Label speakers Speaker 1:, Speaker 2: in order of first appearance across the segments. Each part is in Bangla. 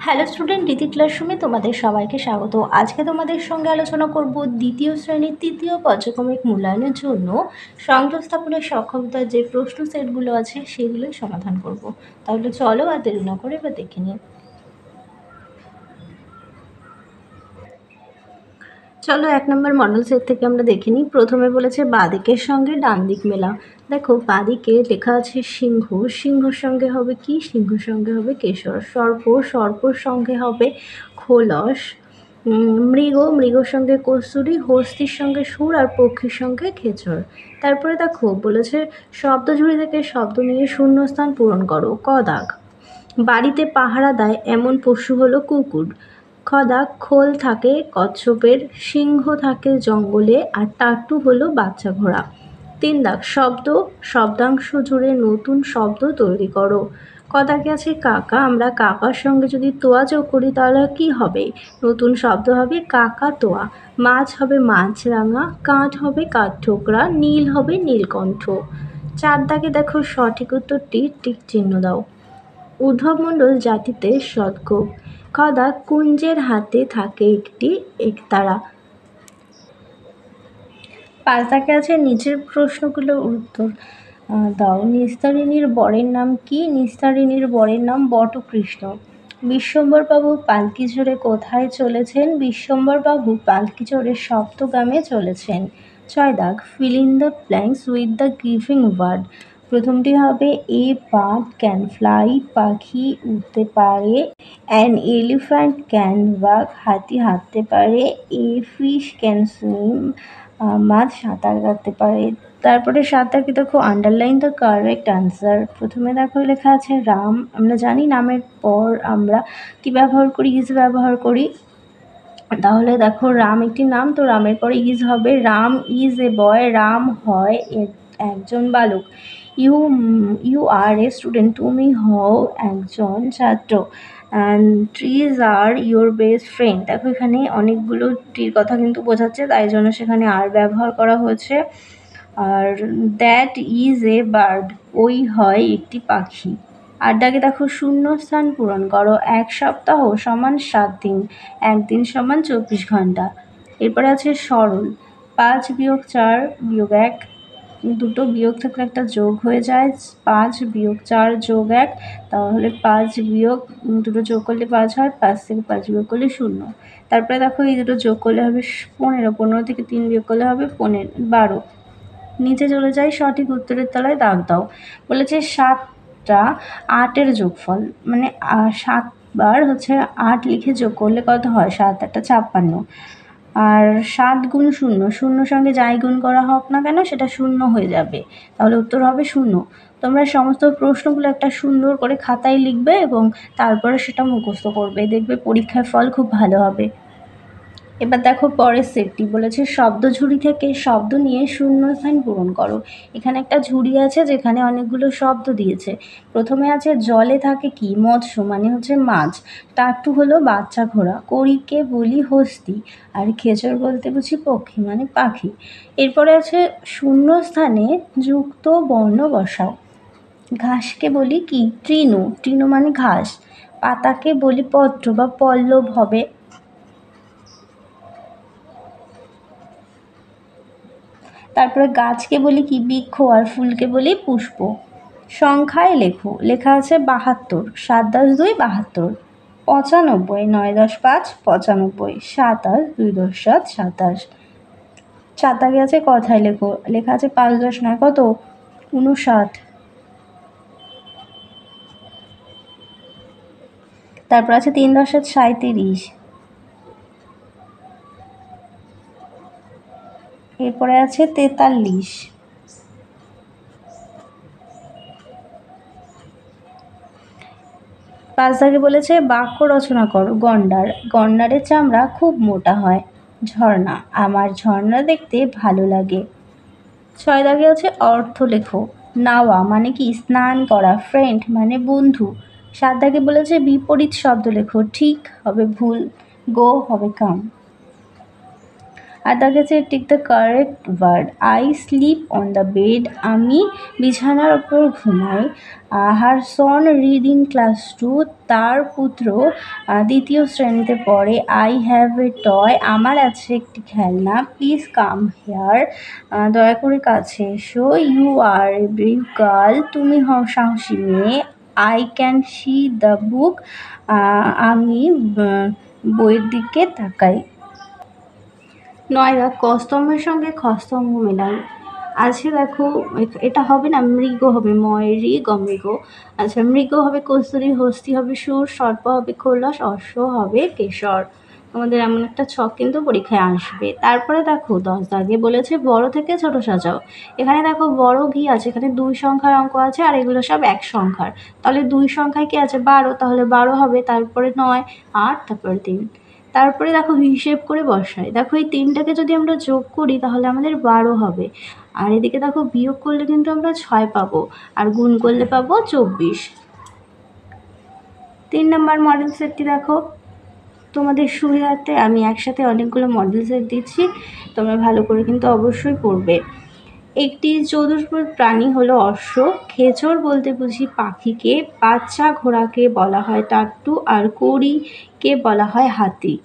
Speaker 1: হ্যালো স্টুডেন্ট, রীতি ক্লাসরুমে তোমাদের সবাইকে স্বাগত। আজকে তোমাদের সঙ্গে আলোচনা করব দ্বিতীয় শ্রেণীর তৃতীয় পর্যায়ক্রমিক মূল্যায়নের জন্য সংযোগ স্থাপনের সক্ষমতার যে প্রশ্ন সেটগুলো আছে সেগুলোই সমাধান করব। তাহলে চলো আর দেরি না করে এবার দেখে নিই। চলো 1 নম্বর মডেল সেট থেকে আমরা দেখে নিই। প্রথমে বলেছে বাঁদিকের সঙ্গে ডান দিক মেলা। দেখো বাঁদিকে লেখা আছে সিংহ, সিংহর সঙ্গে হবে কি? সিংহর সঙ্গে হবে কেশর। সর্প, সর্পর সঙ্গে হবে খোলস। মৃগ, মৃগর সঙ্গে কস্তুরী, হস্তির সঙ্গে সুর আর পক্ষীর সঙ্গে খেচর। তারপরে দেখো বলেছে শব্দঝুড়ি থেকে শব্দ নিয়ে শূন্যস্থান পূরণ করো। ক দাগ, বাড়িতে পাহারা দেয় এমন পশু হলো কুকুর। খ দাগ, খোল থাকে কচ্ছপের, সিংহ থাকে জঙ্গলে আর টাট্টু হলো বাচ্চা ঘোড়া। 3 দাগ, শব্দাংশ জুড়ে নতুন শব্দ তৈরি করো। ক দাগে আছে কাকা, আমরা কাকার সঙ্গে যদি তোয়া যোগ করি তাহলে কি হবে? নতুন শব্দ হবে কাকা তোয়া। মাছ হবে মাছরাঙা, কাঠ হবে কাঠঠোকরা, নীল হবে নীলকণ্ঠ। 4 দাগে দেখো সঠিক উত্তরটি টিক চিহ্ন দাও। উদ্ধব মণ্ডল জাতিতে সদ্গোপ। খ দাগ, কুঞ্জের হাতে থাকে একটি একতারা। 5 দাগে আছে নিচের প্রশ্নগুলোর উত্তর দাও। নিস্তারিণীর বরের নাম কি? নিস্তারিণীর বরের নাম বটকৃষ্ণ। বিশ্বম্বরবাবু পালকি চড়ে কোথায় চলেছেন? বিশ্বম্বরবাবু পালকি চড়ে সপ্তগ্রামে চলেছেন। 6 দাগ, fill in the blanks with the giving word. প্রথমটি হবে এ বার্ড ক্যান ফ্লাই, পাখি উড়তে পারে। অ্যান এলিফ্যান্ট ক্যান ওয়াক, হাতি হাঁটতে পারে। এ ফিশ ক্যান সুইম, মাছ সাঁতার কাটতে পারে। তারপরে 7 দাগে দেখো আন্ডারলাইন দ্য কারেক্ট আনসার। প্রথমে দেখো লেখা আছে রাম। আমরা জানি নামের পর আমরা কি ব্যবহার করি? ইজ ব্যবহার করি। তাহলে দেখো রাম একটি নাম, তো রামের পরে ইজ হবে। রাম ইজ এ বয়, রাম হয় একজন বালক। ইউ আর এ স্টুডেন্ট, তুমি হও একজন ছাত্র। Trees are your best friend. দেখো এখানে অনেকগুলো ট্রির কথা কিন্তু বোঝাচ্ছে, তাই জন্য সেখানে আর ব্যবহার করা হয়েছে। আর দ্যাট ইজ এ বার্ড, ওই হয় একটি পাখি। 8 দাগে দেখো শূন্যস্থান পূরণ করো। 1 সপ্তাহ সমান 7 দিন, 1 দিন সমান 24 ঘন্টা। এরপরে আছে সরল। 5 বিয়োগ 4 বিয়োগ 1, দুটো বিয়োগ থাকলে একটা যোগ হয়ে যায়। 5 বিয়োগ 4 যোগ 1, তাহলে 5 বিয়োগ দুটো যোগ করলে 5 হয়। 5 থেকে 5 বিয়োগ করলে 0। তারপরে দেখো এই দুটো যোগ করলে হবে 15, 15 থেকে 3 বিয়োগ করলে হবে 12। নিচে চলে যাই, সঠিক উত্তরের তলায় দাগ দাও। বলেছে 7টা 8-এর যোগফল, মানে 7 বার হচ্ছে 8 লিখে যোগ করলে কত হয়? 7 8 56। আর 7 গুণ 0, 0 সঙ্গে যাই গুণ করা হোক না কেন সেটা 0 হয়ে যাবে, তাহলে উত্তর হবে 0। তোমরা সমস্ত প্রশ্নগুলো একটা সুন্দর করে খাতায় লিখবে এবং তারপরে সেটা মুখস্থ করবে, দেখবে পরীক্ষার ফল খুব ভালো হবে। এবার দেখো পরের সেটটি বলেছে শব্দঝুড়ি থেকে শব্দ নিয়ে শূন্যস্থান পূরণ করো। এখানে একটা ঝুড়ি আছে যেখানে অনেকগুলো শব্দ দিয়েছে। প্রথমে আছে জলে থাকে কি? মৎস্য মানে হচ্ছে মাছ। টাট্টু হলো বাচ্চা ঘোড়া। কড়িকে বলি হস্তি, আর খেচর বলতে বুঝি পক্ষী মানে পাখি। এরপরে আছে শূন্যস্থানে যুক্ত বর্ণ বসাও। ঘাসকে বলি কি? তৃণ, তৃণ মানে ঘাস। পাতাকে বলি পত্র বা পল্লব হবে। তারপরে গাছকে বলি কি? বৃক্ষ, আর ফুলকে বলি পুষ্প। সংখ্যায় লেখো। লেখা আছে 72, 7 10 2 72। 95, 9 10 5 95। 27, 2 10 7 27। 4 দাগে আছে কথায় লেখো। লেখা আছে 5 10 9 কত? 59। তারপর আছে 3 10 7 37। এরপরে আছে 43। 5 দাগে বলেছে বাক্য রচনা করো। গন্ডার, গন্ডারের চামড়া খুব মোটা হয়। ঝর্ণা, আমার ঝর্ণা দেখতে ভালো লাগে। 6 দাগে আছে অর্থ লেখো। নাওয়া মানে কি? স্নান করা। ফ্রেন্ড মানে বন্ধু। 7 দাগে বলেছে বিপরীত শব্দ লেখো। ঠিক হবে ভুল, গো হবে কাম। আর তাকে tick the correct word. I sleep on the bed, আমি বিছানার ওপর ঘুমাই। Her son read in class 2, তার পুত্র দ্বিতীয় শ্রেণীতে পড়ে। আই হ্যাভ এ টয়, আমার আছে একটি খেলনা। প্লিজ কাম হেয়ার, দয়া করে কাছে এসো। You are a brave girl, তুমি হও সাহসী মেয়ে। I can see the book, আমি বইয়ের দিকে তাকাই। 9 কস্তম্ভের সঙ্গে খস্তম্ভ মেলাই। আছে দেখো, এটা হবে না, মৃগ হবে ময়ূরী গমৃগ। আচ্ছা, মৃগ হবে কস্তুরী, হস্তি হবে সুর, সর্প হবে খোলস, অশ্ব হবে কেশর। তোমাদের এমন একটা ছক কিন্তু পরীক্ষায় আসবে। তারপরে দেখো 10 দাগে বলেছে বড় থেকে ছোট সাজাও। এখানে দেখো বড় ঘি আছে, এখানে 2 সংখ্যার অঙ্ক আছে আর এগুলো সব 1 সংখ্যার। তাহলে 2 সংখ্যায় কি আছে 12, তাহলে 12 হবে, তারপরে 9, 8, তারপরে 3। তারপরে দেখো হিসেব করে বসাই। দেখো এই 3টাকে যদি আমরা যোগ করি তাহলে আমাদের 12 হবে। আর এদিকে দেখো বিয়োগ করলে কিন্তু আমরা 6 পাবো, আর গুণ করলে পাবো 24। 3 নম্বর মডেল সেটটি দেখো। তোমাদের সুবিধার্থে আমি একসাথে অনেকগুলো মডেল সেট দিচ্ছি, তোমরা ভালো করে কিন্তু অবশ্যই পড়বে। একটি চতুষ্পদ প্রাণী হলো অশ্ব। খেচর বলতে বুঝি পাখিকে, বাচ্চা ঘোড়াকে বলা হয় টাট্টু, আর কড়িকে বলা হয় হাতি।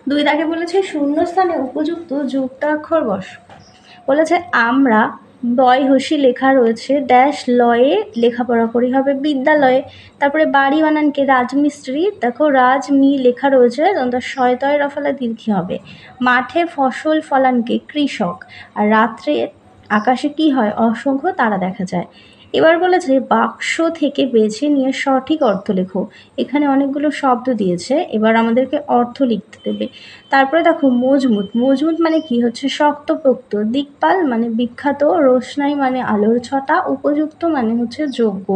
Speaker 1: 2 দাগে বলেছে শূন্যস্থানে উপযুক্ত যুক্তাক্ষর বস। বলেছে আমরা বয় হসি লেখা রয়েছে ড্যাশ লয়ে, লেখাপড়া করি হবে বিদ্যালয়ে। তারপরে বাড়ি বানানকে রাজমিস্ত্রি, দেখো রাজমি লেখা রয়েছে তার শয়তয় রফলা দীর্ঘি হবে। মাঠে ফসল ফলানকে কৃষক, আর রাত্রে আকাশে কি হয় অসংখ্য তারা দেখা যায়। এবার বলেছে বাক্স থেকে বেছে নিয়ে সঠিক অর্থ লেখো। এখানে অনেকগুলো শব্দ দিয়েছে, এবার আমাদেরকে অর্থ লিখতে দেবে। তারপরে দেখো মজবুত, মজবুত মানে কি হচ্ছে শক্তপোক্ত। দিকপাল মানে বিখ্যাত, রোশনাই মানে আলোর ছটা, উপযুক্ত মানে হচ্ছে যোগ্য।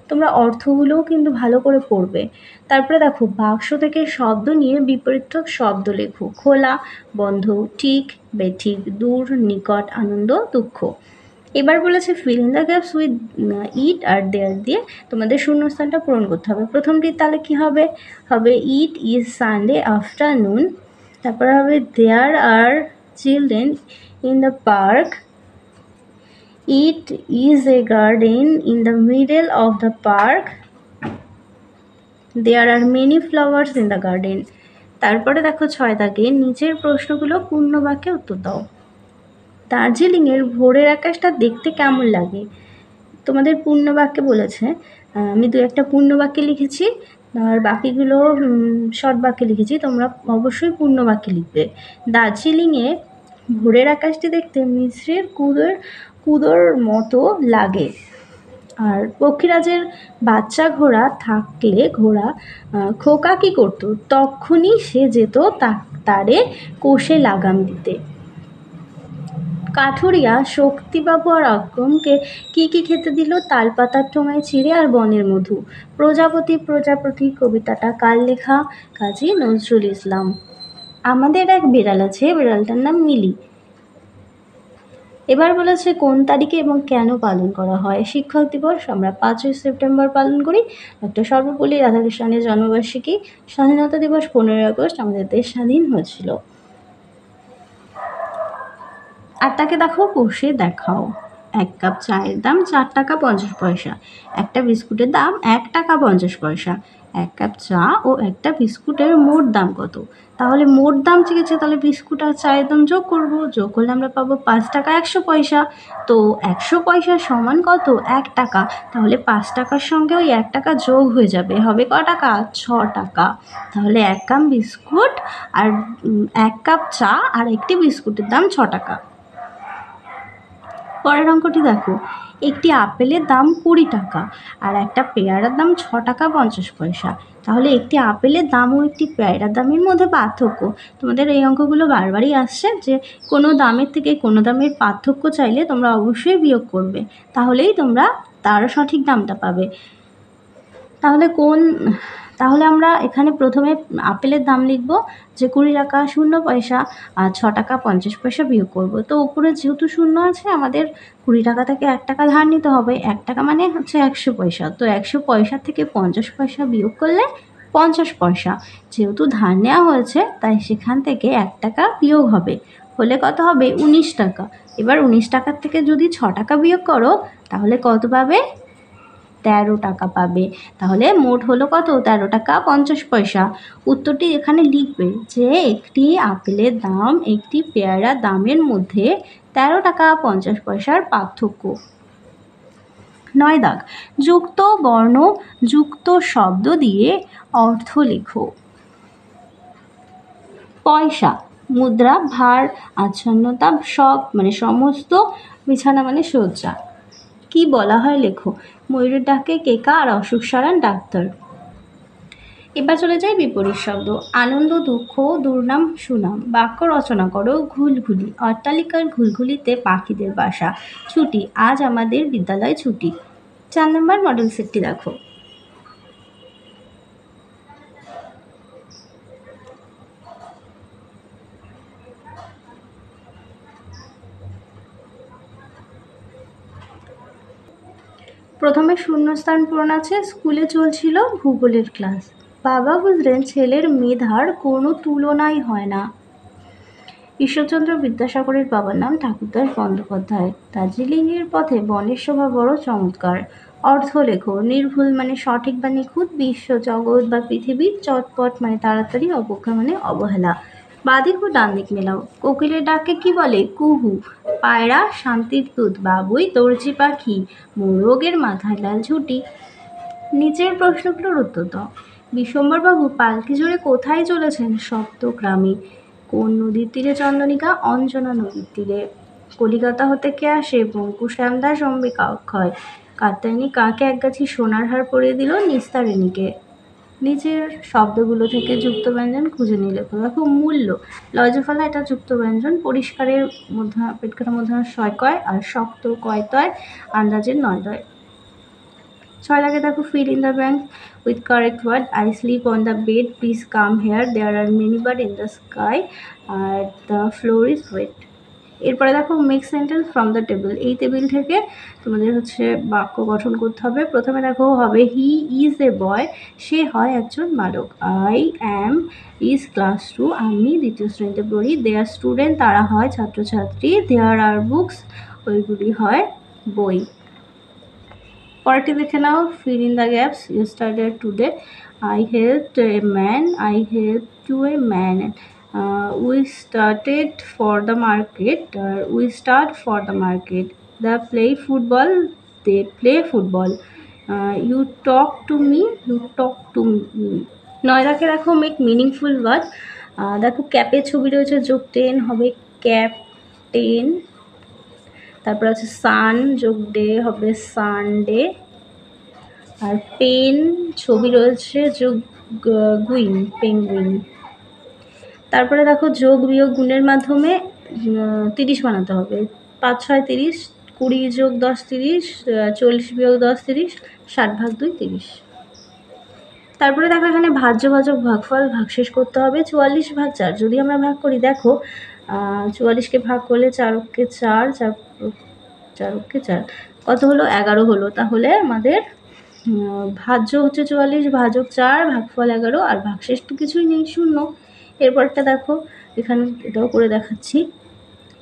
Speaker 1: তোমরা অর্থগুলোও কিন্তু ভালো করে পড়বে। তারপরে দেখো বাক্স থেকে শব্দ নিয়ে বিপরীতক শব্দ লেখো। খোলা, বন্ধ, ঠিক, বেঠিক, দূর, নিকট, আনন্দ, দুঃখ। এবার বলেছে fill in the gaps with it আর দেয়ার দিয়ে তোমাদের শূন্যস্থানটা পূরণ করতে হবে। প্রথমটি তাহলে কি হবে, হবে ইট ইজ সানডে আফটারনুন। তারপরে হবে there are children in the park. It is a garden in the middle of the park. There are many flowers in the garden. তারপরে দেখো 6 দাগে নিচের প্রশ্নগুলো পূর্ণ বাক্যে উত্তর দাও। দার্জিলিংয়ের ভোরের আকাশটা দেখতে কেমন লাগে? তোমাদের পূর্ণ বাক্যে বলেছে, আমি 2-1টা পূর্ণ বাক্যে লিখেছি আর বাকিগুলো শর্ট বাক্যে লিখেছি, তোমরা অবশ্যই পূর্ণ বাক্যে লিখবে। দার্জিলিংয়ে ভোরের আকাশটি দেখতে মিছরির কুদোর মতো লাগে। আর পক্ষীরাজের বাচ্চা ঘোড়া থাকলে খোকা কী করতো? তখনই সে যেত তারে কোষে লাগাম দিতে। কাঠুরিয়া শক্তিবাবু আর অক্রমকে কি কি খেতে দিল? তালপাতার ঠোঙায় চিড়ে আর বনের মধু। প্রজাপতি প্রজাপতি কবিতাটা কার লেখা? কাজী নজরুল ইসলাম। আমাদের এক বিড়াল আছে, বিড়ালটার নাম মিলি। এবার বলেছে কোন তারিখে এবং কেন পালন করা হয়? শিক্ষক দিবস আমরা 5ই সেপ্টেম্বর পালন করি, ডক্টর সর্বপল্লী রাধাকৃষ্ণনের জন্মবার্ষিকী। স্বাধীনতা দিবস 15ই আগস্ট, আমাদের দেশ স্বাধীন হয়েছিল। আর তাকে দেখো কষে দেখাও। 1 কাপ চায়ের দাম 4 টাকা 50 পয়সা, একটা বিস্কুটের দাম 1 টাকা 50 পয়সা। 1 কাপ চা ও একটা বিস্কুটের মোট দাম কত? তাহলে মোট দাম চেয়েছে, তাহলে বিস্কুট আর চায়ের দাম যোগ করব, যোগ করলে আমরা পাবো 5 টাকা 100 পয়সা। তো 100 পয়সা সমান কত? 1 টাকা। তাহলে 5 টাকার সঙ্গে ওই 1 টাকা যোগ হয়ে যাবে, হবে ক টাকা? 6 টাকা। তাহলে 1 কাপ বিস্কুট আর 1 কাপ চা আর একটি বিস্কুটের দাম 6 টাকা। পরের অঙ্কটি দেখো, একটি আপেলের দাম 20 টাকা আর একটা পেয়ারার দাম 6 টাকা 50 পয়সা। তাহলে একটি আপেলের দাম ও একটি পেয়ারার দামের মধ্যে পার্থক্য। তোমাদের এই অঙ্কগুলো বারবারই আসছে যে কোনো দামের থেকে কোনো দামের পার্থক্য চাইলে তোমরা অবশ্যই বিয়োগ করবে, তাহলেই তোমরা তার সঠিক দামটা পাবে। তাহলে আমরা এখানে প্রথমে আপেলের দাম লিখব যে 20 টাকা 0 পয়সা আর 6 টাকা 50 পয়সা বিয়োগ করব। তো উপরে যেহেতু 0 আছে, আমাদের 20 টাকা থেকে 1 টাকা ধার নিতে হবে। 1 টাকা মানে হচ্ছে 100 পয়সা। তো 100 পয়সা থেকে 50 পয়সা বিয়োগ করলে 50 পয়সা। যেহেতু ধার নেওয়া হয়েছে তাই সেখান থেকে 1 টাকা বিয়োগ হবে, হলে কত হবে? 19 টাকা। এবার 19 টাকার থেকে যদি 6 টাকা বিয়োগ করো তাহলে কত পাবে? 13 টাকা পাবে। তাহলে মোট হলো কত? 13 টাকা 50 পয়সা। উত্তরটি এখানে লিখবে যে একটি আপেলের দাম একটি পেয়ারার দামের মধ্যে 13 টাকা 50 পয়সার পার্থক্য। 9 দাগ, যুক্ত বর্ণ যুক্ত শব্দ দিয়ে অর্থ লেখো। পয়সা, মুদ্রা, ভার, আচ্ছন্নতা, সব মানে সমস্ত, বিছানা মানে শয্যা। কি বলা হয় লেখো। ময়ূরের ডাকে কেকা আর অশোক সরান ডাক্তার। এবার চলে যাই বিপরীত শব্দ। আনন্দ, দুঃখ, দুর্নাম, সুনাম। বাক্য রচনা করো। ঘুলঘুলি, অট্টালিকার ঘুলঘুলিতে পাখিদের বাসা। ছুটি, আজ আমাদের বিদ্যালয় ছুটি। 4 নম্বর মডেল সেটটি দেখো। প্রথমে শূন্যস্থান পূরণ আছে। স্কুলে চলছিল ভূগোলের ক্লাস। বাবা বুঝলেন ছেলের মেধার কোনো তুলনাই হয় না। ঈশ্বরচন্দ্র বিদ্যাসাগরের বাবার নাম ঠাকুরদাস বন্দ্যোপাধ্যায়। দার্জিলিংয়ের পথে বনের শোভা বড় চমৎকার। অর্থ লেখো। নির্ভুল মানে সঠিক বা নিখুঁত। বিশ্ব, জগৎ বা পৃথিবী। চটপট মানে তাড়াতাড়ি। অবজ্ঞা মানে অবহেলা। বাঁদিক ও ডান দিক মেলাও। কোকিলের ডাককে কি বলে? কুহু। পায়রা, শান্তির দূত। বাবুই, দর্জি পাখি। মোরগের মাথায় লাল ঝুঁটি। নিচের প্রশ্নগুলোর উত্তর দাও। বিশ্বম্বরবাবু পালকি জোরে কোথায় চলেছেন? সপ্তগ্রামে। কোন নদীর তীরে চন্দনিকা? অঞ্জনা নদীর তীরে। কলিকাতা হতে কে আসে? বঙ্কু শ্যামদাস অম্বিকা অক্ষয়। কাত্যায়নী কাকে একগাছি সোনার হার পরিয়ে দিল? নিস্তারিণীকে। নিচের শব্দগুলো থেকে যুক্ত ব্যঞ্জন খুঁজে নিয়ে লেখো। দেখো, মূল্য, লজফলা এটা যুক্ত ব্যঞ্জন। পরিষ্কারের মধ্যে পেটকাটা মধ্যে শয় কয়, আর শক্ত কয় তয়, আন্দাজের 9 দয়। 6 লাগে দেখো, fill in the blank with correct word. I sleep on the bed, please come here. There are many birds in the sky and the floor is wet. এরপরে দেখো make sentence from the table. এই টেবিল থেকে তোমাদের হচ্ছে বাক্য গঠন করতে হবে। প্রথমে দেখো হবে হি ইজ এ বয়, সে হয় একজন বালক। আই অ্যাম ইজ ক্লাস 2, আমি দ্বিতীয় শ্রেণীতে পড়ি। দে আর স্টুডেন্ট, তারা হয় ছাত্রছাত্রী। দেয়ার আর বুকস, ওইগুলি হয় বই। পরেরটি দেখে নাও, fill in the gaps. Yesterday, today, I helped a man, I helped to a man. We started for the market, we start for the market. They play football, they play football. You talk to me, you talk to me. 9 দাগে দেখো মেক মিনিংফুল ওয়ার্ড। দেখো ক্যাপের ছবি রয়েছে, যোগ 10 হবে ক্যাপ 10। তারপর আছে সান, যোগ ডে হবে সানডে। আর পেন ছবি রয়েছে, যোগ গুইন, পেঙ্গুইন। তারপরে দেখো যোগ বিয়োগ গুণের মাধ্যমে 30 বানাতে হবে। 5 6 30, 20 যোগ 10 30, 40 বিয়োগ 10 30, 60 ভাগ 2 30। তারপরে দেখো এখানে ভাজ্য ভাজক ভাগফল ভাগশেষ করতে হবে। 44 ভাগ 4 যদি আমরা ভাগ করি, দেখো 44কে ভাগ করলে 4 অক্ষে 4, 4 অক্ষে 4 কত হলো? 11 হলো। তাহলে আমাদের ভাজ্য হচ্ছে 44, ভাজক 4, ভাগফল 11, আর ভাগশেষ তো কিছুই নেই, 0। এরপরটা দেখো, এখানে এটাও করে দেখাচ্ছি।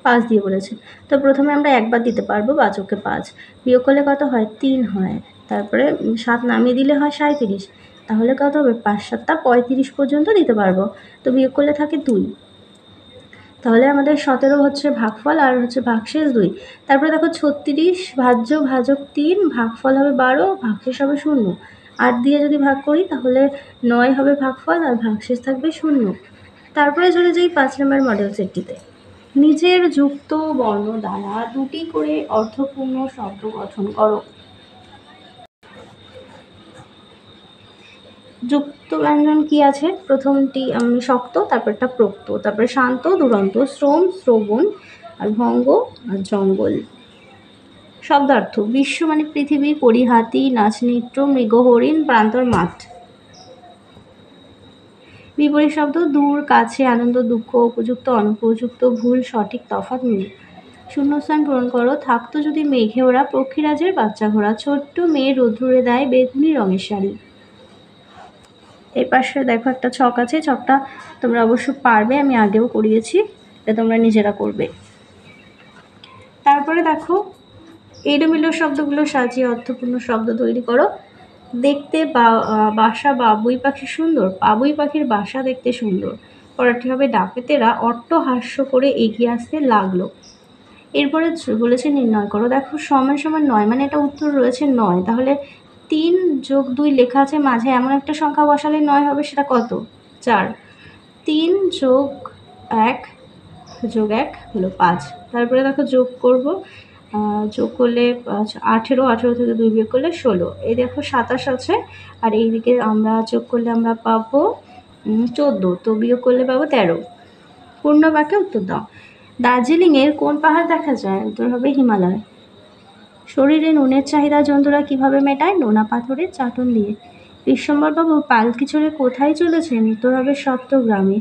Speaker 1: 5 দিয়ে বলেছে, তো প্রথমে আমরা একবার দিতে পারবো, বাচককে 5, বিয়োগ করলে কত হয়? 3 হয়। তারপরে 7 নামিয়ে দিলে হয় 37, তাহলে কত হবে? 5 7 35 পর্যন্ত দিতে পারবো। তো বিয়োগ করলে থাকে 2, তাহলে আমাদের 17 হচ্ছে ভাগফল, আর হচ্ছে ভাগশেষ 2। তারপরে দেখো 36 ভাজ্য ভাজক 3, ভাগফল হবে 12, ভাগশেষ হবে 0। 8 দিয়ে যদি ভাগ করি তাহলে 9 হবে ভাগফল, আর ভাগশেষ থাকবে 0। তারপরে চলে যাই 5 নম্বর মডেল সেটটিতে। নিজের যুক্ত বর্ণ দ্বারা দুটি করে অর্থপূর্ণ শব্দ গঠন করো। যুক্ত ব্যঞ্জন কি আছে? প্রথমটি শক্ত, তারপরটা প্রক্ত, তারপরে শান্ত, দুরন্ত, শ্রম, শ্রবণ, আর ভঙ্গ, আর জঙ্গল। শব্দার্থ: বিশ্ব মানে পৃথিবী, পরিহাতি, নাচনৃত্য, মৃগ, হরিণ, প্রান্তর, মাঠ। বিপরীত শব্দ: দূর, কাছে, আনন্দ, দুঃখ, উপযুক্ত, অনুপযুক্ত, ভুল, সঠিক, তফাৎ, মিল। শূন্যস্থান পূরণ করো। থাকতো যদি মেঘে ওরা, পক্ষীরাজের বাচ্চা ঘোড়া। ছোট্ট মেয়ে রোদ্দুরে দেয় বেগুনি রঙের শাড়ি। এই পাশে দেখো একটা ছক আছে, ছকটা তোমরা অবশ্য পারবে, আমি আগেও করিয়েছি, এটা তোমরা নিজেরা করবে। তারপরে দেখো এলোমেলো শব্দগুলো সাজিয়ে অর্থপূর্ণ শব্দ তৈরি করো। দেখতে বাসা বাবুই পাখি সুন্দর, বাবুই পাখির বাসা দেখতে সুন্দর। পরেরটি হবে ডাকাতেরা অট্টহাস্য করে এগিয়ে আসতে লাগলো। এরপরে বলেছে নির্ণয় করো। দেখো সমান সমান 9 মানে এটা উত্তর রয়েছে 9, তাহলে 3 যোগ 2 লেখা আছে মাঝে, এমন একটা সংখ্যা বসালে 9 হবে, সেটা কত? 4। 3 যোগ 1 যোগ 1 হলো 5। তারপরে দেখো যোগ করব, যোগ করলে 18, 18 থেকে 2 বিয়োগ করলে 16। এই দেখো 27 আছে, আর এইদিকে আমরা যোগ করলে আমরা পাবো 14, তো বিয়োগ করলে পাবো 13। পূর্ণ বাক্যে উত্তর দাও। দার্জিলিংয়ের কোন পাহাড় দেখা যায়? উত্তর হবে হিমালয়। শরীরে নুনের চাহিদা জন্তুরা কিভাবে মেটায়? নোনা পাথরের চাটন দিয়ে। বিশ্বম্বরবাবু পালকি চড়ে কোথায় চলেছেন? উত্তর হবে সপ্তগ্রামে।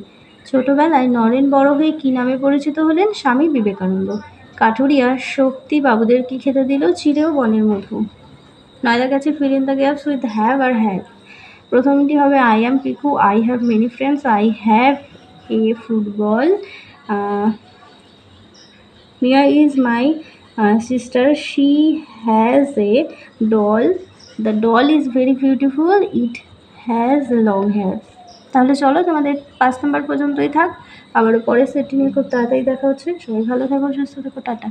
Speaker 1: ছোটবেলায় নরেন বড় হয়ে কি নামে পরিচিত হলেন? স্বামী বিবেকানন্দ। কাঠুরিয়া শক্তি বাবুদের কি খেতে দিল? চিড়েও বনের মধু। নয়দার কাছে fill in the gaps with have or had. প্রথমটি হবে I am Piku, I have many friends, I have a football, here is my sister, she has a doll, the doll is very beautiful, it has long hair। তাহলে চলো তোমাদের 5 নম্বর পর্যন্তই থাক, আবারও পরের সেটটি নিয়ে খুব তাড়াতাড়ি দেখা হচ্ছে। সবাই ভালো থাকো, সুস্থ থাকো, টাটা।